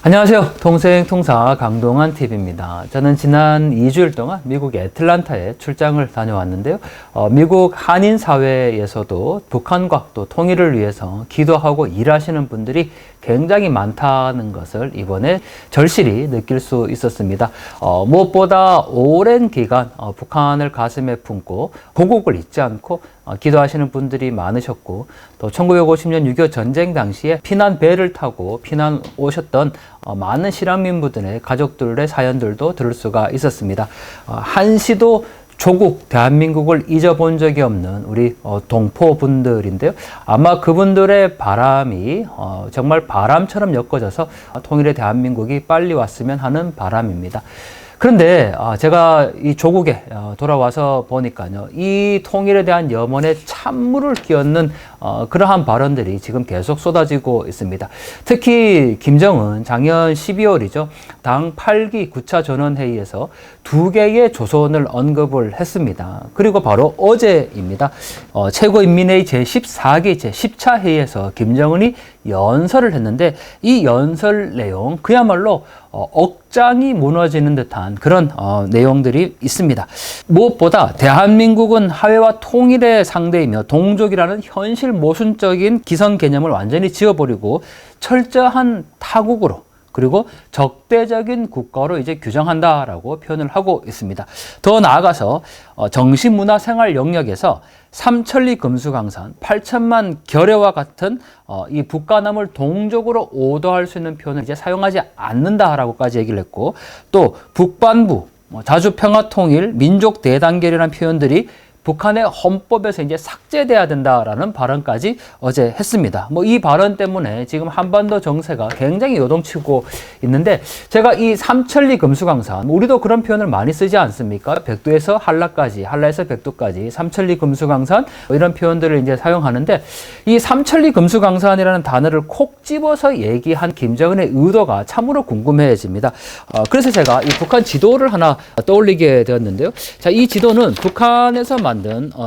안녕하세요. 통생통사 강동원 TV입니다. 저는 지난 2주일 동안 미국 애틀란타에 출장을 다녀왔는데요. 미국 한인 사회에서도 북한과 또 통일을 위해서 기도하고 일하시는 분들이 굉장히 많다는 것을 이번에 절실히 느낄 수 있었습니다. 무엇보다 오랜 기간 북한을 가슴에 품고 고국을 잊지 않고 기도하시는 분들이 많으셨고, 또 1950년 6.25 전쟁 당시에 피난 배를 타고 피난 오셨던 많은 실향민분들의 가족들의 사연들도 들을 수가 있었습니다. 한시도 조국 대한민국을 잊어본 적이 없는 우리 동포분들인데요. 아마 그분들의 바람이 정말 바람처럼 엮어져서 통일의 대한민국이 빨리 왔으면 하는 바람입니다. 그런데 제가 이 조국에 돌아와서 보니까요, 이 통일에 대한 염원에 찬물을 끼얹는 그러한 발언들이 지금 계속 쏟아지고 있습니다. 특히 김정은 작년 12월이죠. 당 8기 9차 전원회의에서 2개의 조선을 언급을 했습니다. 그리고 바로 어제입니다. 최고인민회의 제14기 제10차 회의에서 김정은이 연설을 했는데, 이 연설 내용 그야말로 억장이 무너지는 듯한 그런 내용들이 있습니다. 무엇보다 대한민국은 화해와 통일의 상대이며 동족이라는 현실 모순적인 기성 개념을 완전히 지워버리고 철저한 타국으로, 그리고 적대적인 국가로 이제 규정한다라고 표현을 하고 있습니다. 더 나아가서 정신문화 생활 영역에서 삼천리 금수강산, 8천만 결의와 같은 이 북한함을 동족으로 오도할 수 있는 표현을 이제 사용하지 않는다라고까지 얘기를 했고, 또 북반부, 자주평화통일, 민족 대단결이라는 표현들이 북한의 헌법에서 이제 삭제돼야 된다라는 발언까지 어제 했습니다. 이 발언 때문에 지금 한반도 정세가 굉장히 요동치고 있는데, 제가 이 삼천리 금수강산, 우리도 그런 표현을 많이 쓰지 않습니까? 백두에서 한라까지, 한라에서 백두까지, 삼천리 금수강산, 이런 표현들을 이제 사용하는데, 이 삼천리 금수강산이라는 단어를 콕 집어서 얘기한 김정은의 의도가 참으로 궁금해집니다. 그래서 제가 이 북한 지도를 하나 떠올리게 되었는데요. 자, 이 지도는 북한에서 만든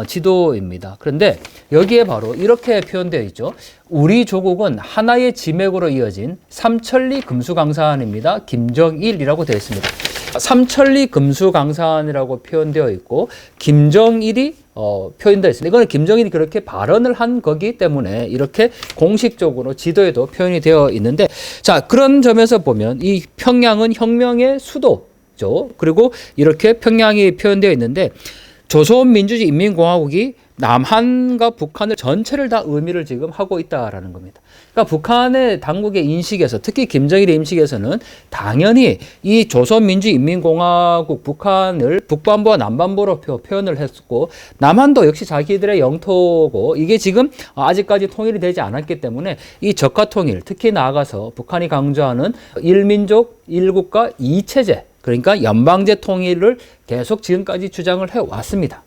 지도입니다. 그런데 여기에 바로 이렇게 표현되어 있죠. 우리 조국은 하나의 지맥으로 이어진 삼천리 금수강산입니다. 김정일이라고 되어 있습니다. 삼천리 금수강산이라고 표현되어 있고, 김정일이 표현되어 있습니다. 이거는 김정일이 그렇게 발언을 한 거기 때문에 이렇게 공식적으로 지도에도 표현이 되어 있는데, 자, 그런 점에서 보면 이 평양은 혁명의 수도죠. 그리고 이렇게 평양이 표현되어 있는데, 조선민주주의인민공화국이 남한과 북한을 전체를 다 의미를 지금 하고 있다라는 겁니다. 그러니까 북한의 당국의 인식에서, 특히 김정일의 인식에서는 당연히 이 조선민주인민공화국 북한을 북반부와 남반부로 표현을 했고, 남한도 역시 자기들의 영토고, 이게 지금 아직까지 통일이 되지 않았기 때문에 이 적화통일, 특히 나아가서 북한이 강조하는 일민족, 일국가, 이체제, 그러니까 연방제 통일을 계속 지금까지 주장을 해왔습니다.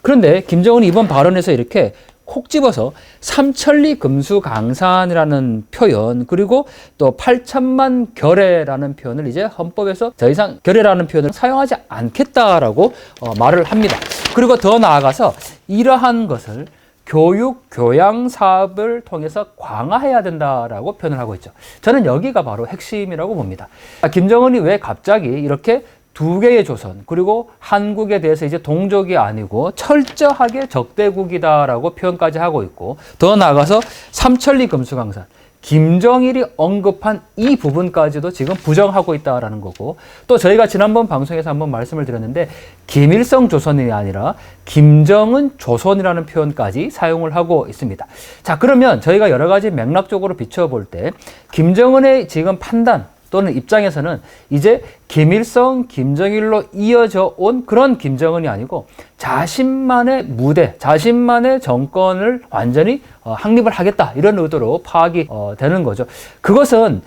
그런데 김정은이 이번 발언에서 이렇게 콕 집어서 삼천리 금수강산이라는 표현, 그리고 또 8천만 결의라는 표현을 이제 헌법에서 더 이상 결의라는 표현을 사용하지 않겠다라고 말을 합니다. 그리고 더 나아가서 이러한 것을 교육, 교양 사업을 통해서 강화해야 된다라고 표현을 하고 있죠. 저는 여기가 바로 핵심이라고 봅니다. 김정은이 왜 갑자기 이렇게 2개의 조선, 그리고 한국에 대해서 이제 동족이 아니고 철저하게 적대국이다라고 표현까지 하고 있고, 더 나아가서 삼천리 금수강산, 김정일이 언급한 이 부분까지도 지금 부정하고 있다라는 거고, 또 저희가 지난번 방송에서 한번 말씀을 드렸는데, 김일성 조선이 아니라 김정은 조선이라는 표현까지 사용을 하고 있습니다. 자, 그러면 저희가 여러 가지 맥락적으로 비춰볼 때 김정은의 지금 판단 또는 입장에서는 이제 김일성, 김정일로 이어져 온 그런 김정은이 아니고 자신만의 무대, 자신만의 정권을 완전히 확립을 하겠다, 이런 의도로 파악이 되는 거죠. 그것은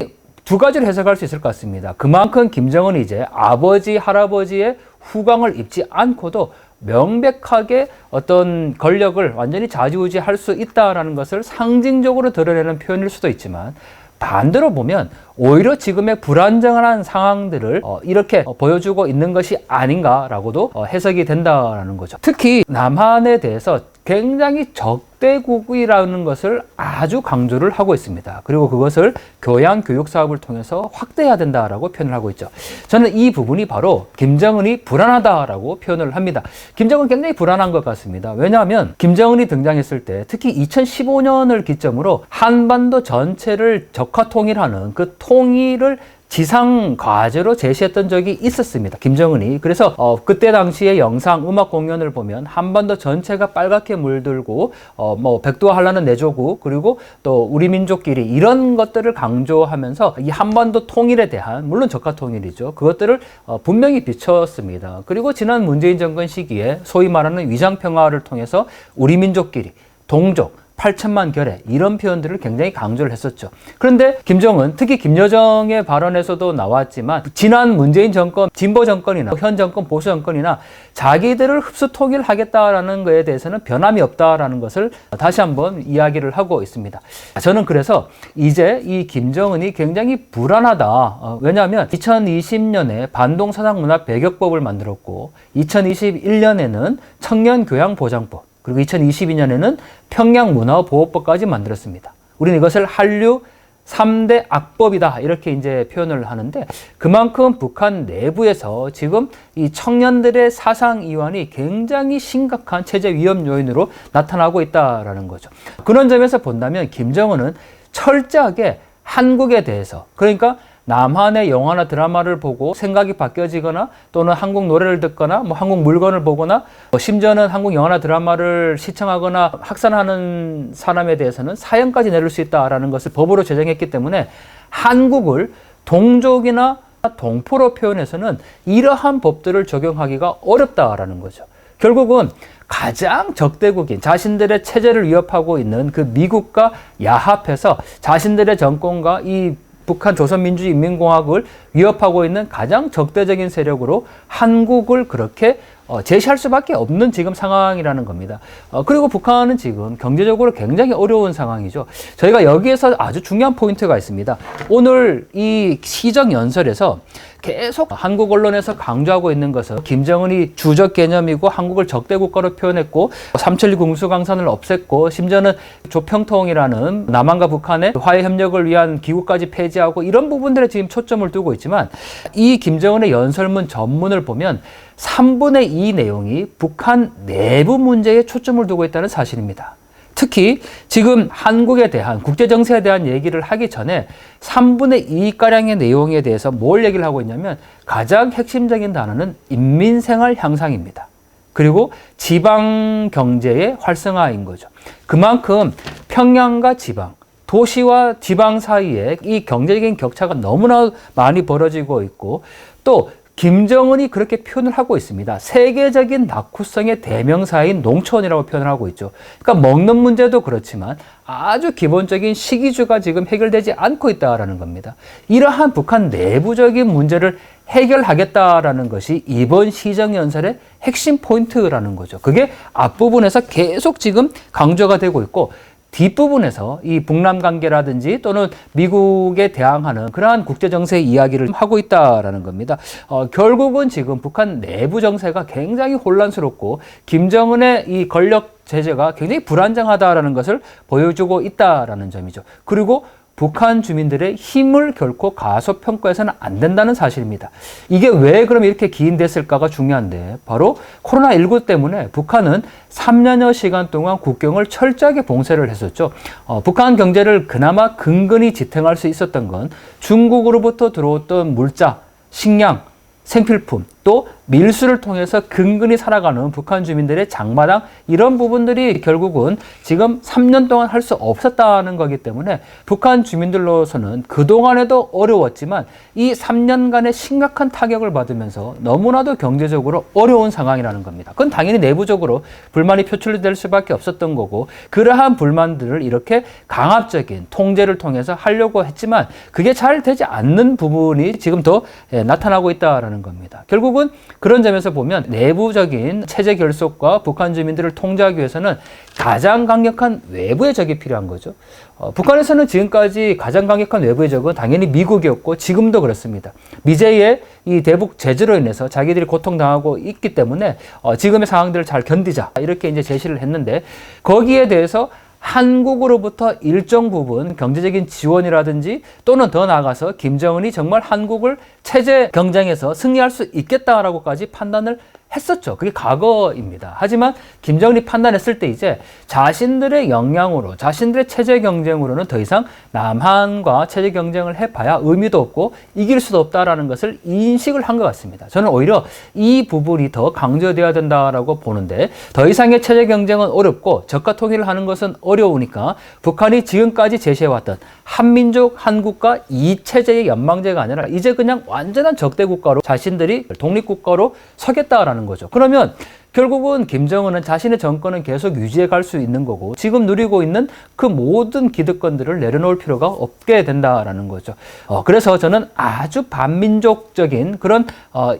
두 가지로 해석할 수 있을 것 같습니다. 그만큼 김정은이 이제 아버지, 할아버지의 후광을 입지 않고도 명백하게 어떤 권력을 완전히 좌지우지할 수 있다는 것을 상징적으로 드러내는 표현일 수도 있지만, 반대로 보면 오히려 지금의 불안정한 상황들을 이렇게 보여주고 있는 것이 아닌가라고도 해석이 된다는 거죠. 특히 남한에 대해서 굉장히 적대국이라는 것을 아주 강조를 하고 있습니다. 그리고 그것을 교양 교육 사업을 통해서 확대해야 된다라고 표현을 하고 있죠. 저는 이 부분이 바로 김정은이 불안하다라고 표현을 합니다. 김정은 굉장히 불안한 것 같습니다. 왜냐하면 김정은이 등장했을 때 특히 2015년을 기점으로 한반도 전체를 적화 통일하는 그 통일을 지상 과제로 제시했던 적이 있었습니다. 김정은이. 그래서 그때 당시의 영상, 음악 공연을 보면 한반도 전체가 빨갛게 물들고 백두와 한라는 내조국, 그리고 또 우리 민족끼리 이런 것들을 강조하면서 이 한반도 통일에 대한, 물론 적화 통일이죠, 그것들을 분명히 비쳤습니다. 그리고 지난 문재인 정권 시기에 소위 말하는 위장평화를 통해서 우리 민족끼리 동족 8천만 결의 이런 표현들을 굉장히 강조를 했었죠. 그런데 김정은, 특히 김여정의 발언에서도 나왔지만 지난 문재인 정권, 진보 정권이나 현 정권, 보수 정권이나 자기들을 흡수 통일하겠다라는 것에 대해서는 변함이 없다라는 것을 다시 한번 이야기를 하고 있습니다. 저는 그래서 이제 이 김정은이 굉장히 불안하다. 왜냐하면 2020년에 반동사상문화 배격법을 만들었고 2021년에는 청년교양보장법, 그리고 2022년에는 평양문화보호법까지 만들었습니다. 우리는 이것을 한류 3대 악법이다 이렇게 이제 표현을 하는데, 그만큼 북한 내부에서 지금 이 청년들의 사상 이완이 굉장히 심각한 체제 위험 요인으로 나타나고 있다라는 거죠. 그런 점에서 본다면 김정은은 철저하게 한국에 대해서, 그러니까 남한의 영화나 드라마를 보고 생각이 바뀌어지거나 또는 한국 노래를 듣거나 한국 물건을 보거나 심지어는 한국 영화나 드라마를 시청하거나 확산하는 사람에 대해서는 사형까지 내릴 수 있다라는 것을 법으로 제정했기 때문에 한국을 동족이나 동포로 표현해서는 이러한 법들을 적용하기가 어렵다라는 거죠. 결국은 가장 적대국인, 자신들의 체제를 위협하고 있는 그 미국과 야합해서 자신들의 정권과 이 북한 조선민주인민공화국을 위협하고 있는 가장 적대적인 세력으로 한국을 그렇게 제시할 수밖에 없는 지금 상황이라는 겁니다. 그리고 북한은 지금 경제적으로 굉장히 어려운 상황이죠. 저희가 여기에서 아주 중요한 포인트가 있습니다. 오늘 이 시정연설에서 계속 한국 언론에서 강조하고 있는 것은 김정은이 주적 개념이고 한국을 적대국가로 표현했고 삼천리 궁수강산을 없앴고 심지어는 조평통이라는 남한과 북한의 화해 협력을 위한 기구까지 폐지하고 이런 부분들에 지금 초점을 두고 있지만, 이 김정은의 연설문 전문을 보면 3분의 2 내용이 북한 내부 문제에 초점을 두고 있다는 사실입니다. 특히 지금 한국에 대한, 국제정세에 대한 얘기를 하기 전에 3분의 2가량의 내용에 대해서 뭘 얘기를 하고 있냐면, 가장 핵심적인 단어는 인민생활 향상입니다. 그리고 지방경제의 활성화인 거죠. 그만큼 평양과 지방, 도시와 지방 사이에 이 경제적인 격차가 너무나 많이 벌어지고 있고, 또 김정은이 그렇게 표현을 하고 있습니다. 세계적인 낙후성의 대명사인 농촌이라고 표현을 하고 있죠. 그러니까 먹는 문제도 그렇지만 아주 기본적인 식이주가 지금 해결되지 않고 있다라는 겁니다. 이러한 북한 내부적인 문제를 해결하겠다라는 것이 이번 시정연설의 핵심 포인트라는 거죠. 그게 앞부분에서 계속 지금 강조가 되고 있고, 뒷부분에서 이 북남 관계라든지 또는 미국에 대항하는 그러한 국제정세 이야기를 하고 있다라는 겁니다. 결국은 지금 북한 내부 정세가 굉장히 혼란스럽고 김정은의 이 권력 제재가 굉장히 불안정하다라는 것을 보여주고 있다라는 점이죠. 그리고 북한 주민들의 힘을 결코 가소평가해서는 안 된다는 사실입니다. 이게 왜 그럼 이렇게 기인됐을까가 중요한데, 바로 코로나19 때문에 북한은 3년여 시간 동안 국경을 철저하게 봉쇄를 했었죠. 북한 경제를 그나마 근근히 지탱할 수 있었던 건 중국으로부터 들어왔던 물자, 식량, 생필품, 또 밀수를 통해서 근근히 살아가는 북한 주민들의 장마당, 이런 부분들이 결국은 지금 3년 동안 할 수 없었다는 거기 때문에 북한 주민들로서는 그동안에도 어려웠지만 이 3년간의 심각한 타격을 받으면서 너무나도 경제적으로 어려운 상황이라는 겁니다. 그건 당연히 내부적으로 불만이 표출될 수밖에 없었던 거고, 그러한 불만들을 이렇게 강압적인 통제를 통해서 하려고 했지만 그게 잘 되지 않는 부분이 지금 더 나타나고 있다는 겁니다. 결국 결국은 그런 점에서 보면 내부적인 체제 결속과 북한 주민들을 통제하기 위해서는 가장 강력한 외부의 적이 필요한 거죠. 북한에서는 지금까지 가장 강력한 외부의 적은 당연히 미국이었고 지금도 그렇습니다. 미제의 이 대북 제재로 인해서 자기들이 고통당하고 있기 때문에 지금의 상황들을 잘 견디자 이렇게 이제 제시를 했는데 거기에 대해서 한국으로부터 일정 부분 경제적인 지원이라든지 또는 더 나아가서 김정은이 정말 한국을 체제 경쟁에서 승리할 수 있겠다라고까지 판단을 했었죠. 그게 과거입니다. 하지만 김정은이 판단했을 때 이제 자신들의 역량으로 자신들의 체제 경쟁으로는 더 이상 남한과 체제 경쟁을 해봐야 의미도 없고 이길 수도 없다라는 것을 인식을 한 것 같습니다. 저는 오히려 이 부분이 더 강조되어야 된다라고 보는데 더 이상의 체제 경쟁은 어렵고 적과 통일을 하는 것은 어려우니까 북한이 지금까지 제시해왔던 한민족 한국과 이 체제의 연방제가 아니라 이제 그냥 완전한 적대 국가로 자신들이 독립국가로 서겠다라는 거죠. 그러면 결국은 김정은은 자신의 정권은 계속 유지해 갈 수 있는 거고 지금 누리고 있는 그 모든 기득권들을 내려놓을 필요가 없게 된다라는 거죠. 그래서 저는 아주 반민족적인 그런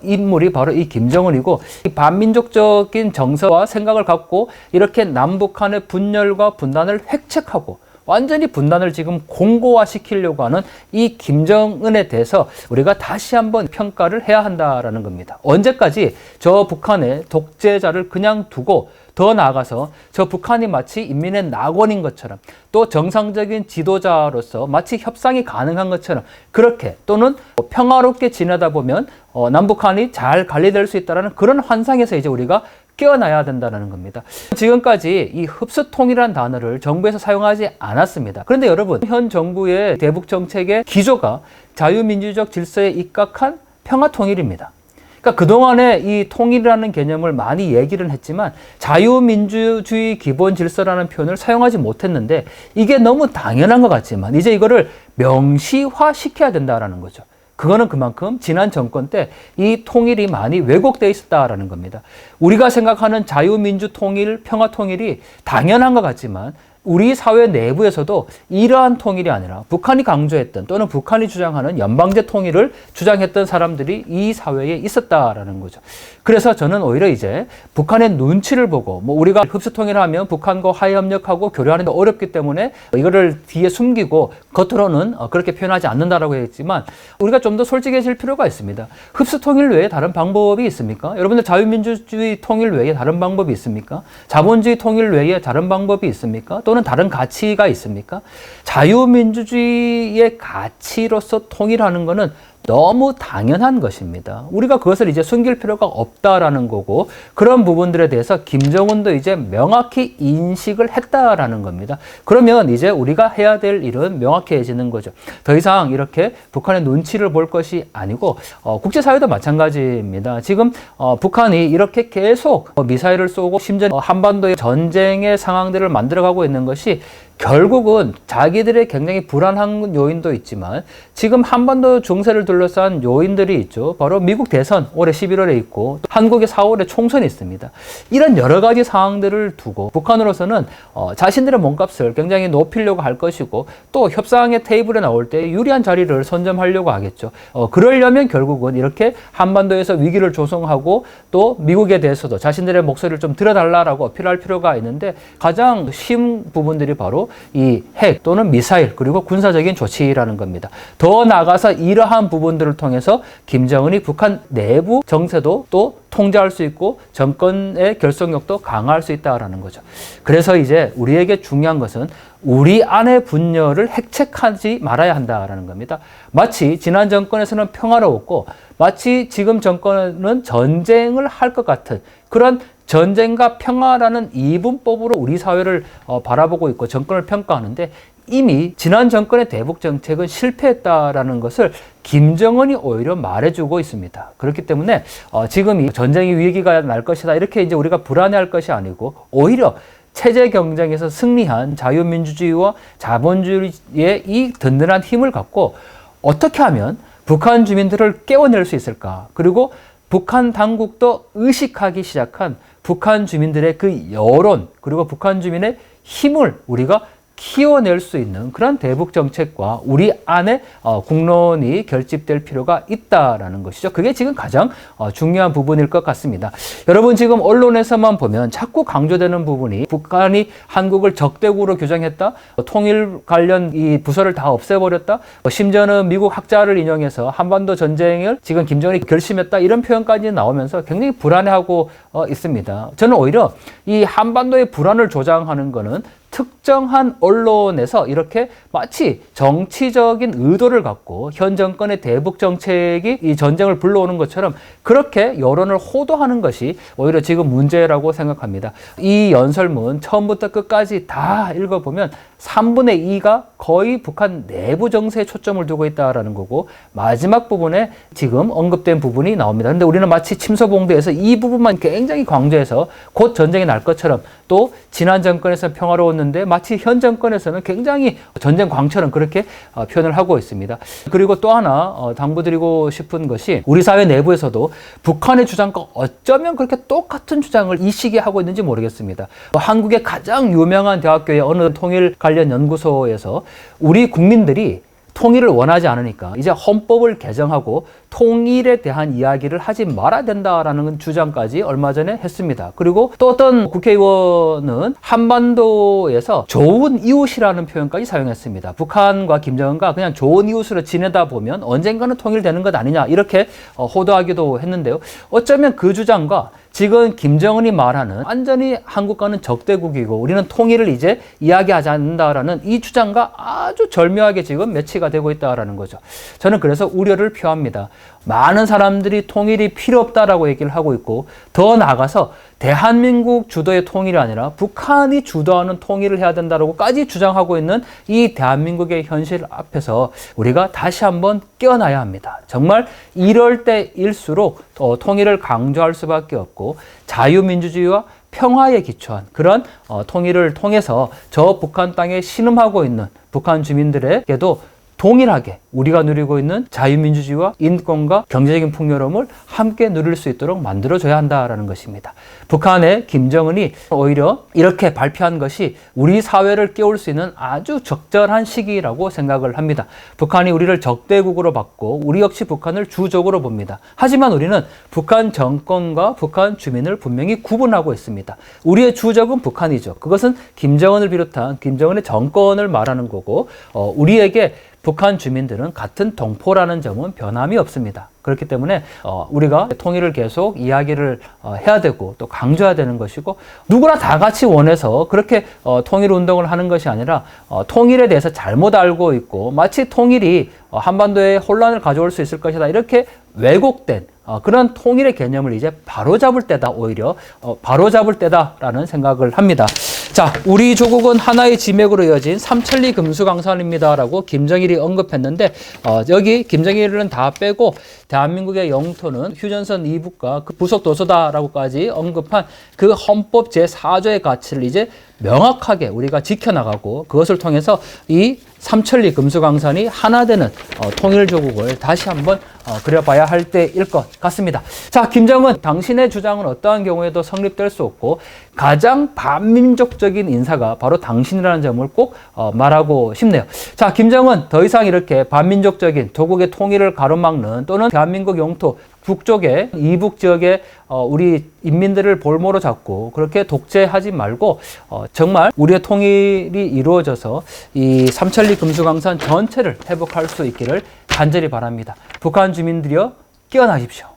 인물이 바로 이 김정은이고 이 반민족적인 정서와 생각을 갖고 이렇게 남북한의 분열과 분단을 획책하고 완전히 분단을 지금 공고화시키려고 하는 이 김정은에 대해서 우리가 다시 한번 평가를 해야 한다라는 겁니다. 언제까지 저 북한의 독재자를 그냥 두고 더 나아가서 저 북한이 마치 인민의 낙원인 것처럼 또 정상적인 지도자로서 마치 협상이 가능한 것처럼 그렇게 또는 평화롭게 지내다 보면 남북한이 잘 관리될 수 있다는 그런 환상에서 이제 우리가 깨어나야 된다는 겁니다. 지금까지 이 흡수통일이라는 단어를 정부에서 사용하지 않았습니다. 그런데 여러분, 현 정부의 대북 정책의 기조가 자유민주적 질서에 입각한 평화통일입니다. 그러니까 그동안에 이 통일이라는 개념을 많이 얘기를 했지만 자유민주주의 기본 질서라는 표현을 사용하지 못했는데 이게 너무 당연한 것 같지만 이제 이거를 명시화시켜야 된다는 거죠. 그거는 그만큼 지난 정권 때 이 통일이 많이 왜곡되어 있었다라는 겁니다. 우리가 생각하는 자유민주 통일, 평화 통일이 당연한 것 같지만 우리 사회 내부에서도 이러한 통일이 아니라 북한이 강조했던 또는 북한이 주장하는 연방제 통일을 주장했던 사람들이 이 사회에 있었다라는 거죠. 그래서 저는 오히려 이제 북한의 눈치를 보고 우리가 흡수통일하면 북한과 화해협력하고 교류하는 데 어렵기 때문에 이거를 뒤에 숨기고 겉으로는 그렇게 표현하지 않는다라고 했지만 우리가 좀 더 솔직해질 필요가 있습니다. 흡수통일 외에 다른 방법이 있습니까? 여러분들 자유민주주의 통일 외에 다른 방법이 있습니까? 자본주의 통일 외에 다른 방법이 있습니까? 또는 다른 가치가 있습니까? 자유민주주의의 가치로서 통일하는 것은 너무 당연한 것입니다. 우리가 그것을 이제 숨길 필요가 없다라는 거고 그런 부분들에 대해서 김정은도 이제 명확히 인식을 했다라는 겁니다. 그러면 이제 우리가 해야 될 일은 명확해지는 거죠. 더 이상 이렇게 북한의 눈치를 볼 것이 아니고 국제사회도 마찬가지입니다. 지금 북한이 이렇게 계속 미사일을 쏘고 심지어 한반도의 전쟁의 상황들을 만들어가고 있는 것이 결국은 자기들의 굉장히 불안한 요인도 있지만 지금 한반도 중세를 둘러싼 요인들이 있죠. 바로 미국 대선 올해 11월에 있고 한국의 4월에 총선이 있습니다. 이런 여러 가지 상황들을 두고 북한으로서는 자신들의 몸값을 굉장히 높이려고 할 것이고 또 협상의 테이블에 나올 때 유리한 자리를 선점하려고 하겠죠. 그러려면 결국은 이렇게 한반도에서 위기를 조성하고 또 미국에 대해서도 자신들의 목소리를 좀 들어달라고 어필할 필요가 있는데 가장 쉬운 부분들이 바로 이 핵 또는 미사일 그리고 군사적인 조치라는 겁니다. 더 나아가서 이러한 부분들을 통해서 김정은이 북한 내부 정세도 또 통제할 수 있고 정권의 결속력도 강화할 수 있다라는 거죠. 그래서 이제 우리에게 중요한 것은 우리 안의 분열을 핵책하지 말아야 한다라는 겁니다. 마치 지난 정권에서는 평화로웠고 마치 지금 정권은 전쟁을 할 것 같은 그런 전쟁과 평화라는 이분법으로 우리 사회를 바라보고 있고 정권을 평가하는데 이미 지난 정권의 대북 정책은 실패했다라는 것을 김정은이 오히려 말해주고 있습니다. 그렇기 때문에 지금 이 전쟁의 위기가 날 것이다 이렇게 이제 우리가 불안해할 것이 아니고 오히려 체제 경쟁에서 승리한 자유민주주의와 자본주의의 이 든든한 힘을 갖고 어떻게 하면 북한 주민들을 깨워낼 수 있을까? 그리고 북한 당국도 의식하기 시작한 북한 주민들의 그 여론 그리고 북한 주민의 힘을 우리가 키워낼 수 있는 그런 대북 정책과 우리 안에 국론이 결집될 필요가 있다라는 것이죠. 그게 지금 가장 중요한 부분일 것 같습니다. 여러분 지금 언론에서만 보면 자꾸 강조되는 부분이 북한이 한국을 적대국으로 규정했다, 통일 관련 이 부서를 다 없애버렸다, 심지어는 미국 학자를 인용해서 한반도 전쟁을 지금 김정은이 결심했다, 이런 표현까지 나오면서 굉장히 불안해하고 있습니다. 저는 오히려 이 한반도의 불안을 조장하는 거는 특정한 언론에서 이렇게 마치 정치적인 의도를 갖고 현 정권의 대북 정책이 이 전쟁을 불러오는 것처럼 그렇게 여론을 호도하는 것이 오히려 지금 문제라고 생각합니다. 이 연설문 처음부터 끝까지 다 읽어보면 3분의 2가 거의 북한 내부 정세에 초점을 두고 있다는 거고, 마지막 부분에 지금 언급된 부분이 나옵니다. 근데 우리는 마치 침소봉대에서 이 부분만 굉장히 강조해서 곧 전쟁이 날 것처럼, 또 지난 정권에서는 평화로웠는데 마치 현 정권에서는 굉장히 전쟁 광처럼 그렇게 표현을 하고 있습니다. 그리고 또 하나 당부드리고 싶은 것이, 우리 사회 내부에서도 북한의 주장과 어쩌면 그렇게 똑같은 주장을 이 시기에 하고 있는지 모르겠습니다. 한국의 가장 유명한 대학교의 어느 통일 관련 연구소에서 우리 국민들이 통일을 원하지 않으니까 이제 헌법을 개정하고 통일에 대한 이야기를 하지 말아야 된다라는 주장까지 얼마 전에 했습니다. 그리고 또 어떤 국회의원은 한반도에서 좋은 이웃이라는 표현까지 사용했습니다. 북한과 김정은과 그냥 좋은 이웃으로 지내다 보면 언젠가는 통일되는 것 아니냐, 이렇게 호도하기도 했는데요. 어쩌면 그 주장과 지금 김정은이 말하는 완전히 한국과는 적대국이고 우리는 통일을 이제 이야기하지 않는다라는 이 주장과 아주 절묘하게 지금 매치가 되고 있다라는 거죠. 저는 그래서 우려를 표합니다. 많은 사람들이 통일이 필요 없다라고 얘기를 하고 있고, 더 나아가서 대한민국 주도의 통일이 아니라 북한이 주도하는 통일을 해야 된다라고까지 주장하고 있는 이 대한민국의 현실 앞에서 우리가 다시 한번 깨어나야 합니다. 정말 이럴 때일수록 통일을 강조할 수밖에 없고, 자유민주주의와 평화에 기초한 그런 통일을 통해서 저 북한 땅에 신음하고 있는 북한 주민들에게도 동일하게 우리가 누리고 있는 자유민주주의와 인권과 경제적인 풍요로움을 함께 누릴 수 있도록 만들어줘야 한다는 것입니다. 북한의 김정은이 오히려 이렇게 발표한 것이 우리 사회를 깨울 수 있는 아주 적절한 시기라고 생각을 합니다. 북한이 우리를 적대국으로 봤고 우리 역시 북한을 주적으로 봅니다. 하지만 우리는 북한 정권과 북한 주민을 분명히 구분하고 있습니다. 우리의 주적은 북한이죠. 그것은 김정은을 비롯한 김정은의 정권을 말하는 거고, 우리에게 북한 주민들은 같은 동포라는 점은 변함이 없습니다. 그렇기 때문에 우리가 통일을 계속 이야기를 해야 되고 또 강조해야 되는 것이고, 누구나 다 같이 원해서 그렇게 통일 운동을 하는 것이 아니라 통일에 대해서 잘못 알고 있고 마치 통일이 한반도에 혼란을 가져올 수 있을 것이다, 이렇게 왜곡된 그런 통일의 개념을 이제 바로잡을 때다, 오히려 바로잡을 때다라는 생각을 합니다. 자, 우리 조국은 하나의 지맥으로 이어진 삼천리 금수강산입니다라고 김정일이 언급했는데, 여기 김정일은 다 빼고 대한민국의 영토는 휴전선 이북과 그 부속 도서다라고까지 언급한 그 헌법 제4조의 가치를 이제 명확하게 우리가 지켜나가고, 그것을 통해서 이 삼천리 금수강산이 하나 되는 통일조국을 다시 한번 그려봐야 할 때일 것 같습니다. 자, 김정은, 당신의 주장은 어떠한 경우에도 성립될 수 없고 가장 반민족적인 인사가 바로 당신이라는 점을 꼭 말하고 싶네요. 자, 김정은 더 이상 이렇게 반민족적인 도국의 통일을 가로막는, 또는 대한민국 영토 북쪽에 이북 지역에 우리 인민들을 볼모로 잡고 그렇게 독재하지 말고 정말 우리의 통일이 이루어져서 이 삼천리 금수강산 전체를 회복할 수 있기를 간절히 바랍니다. 북한 주민들이여 깨어나십시오.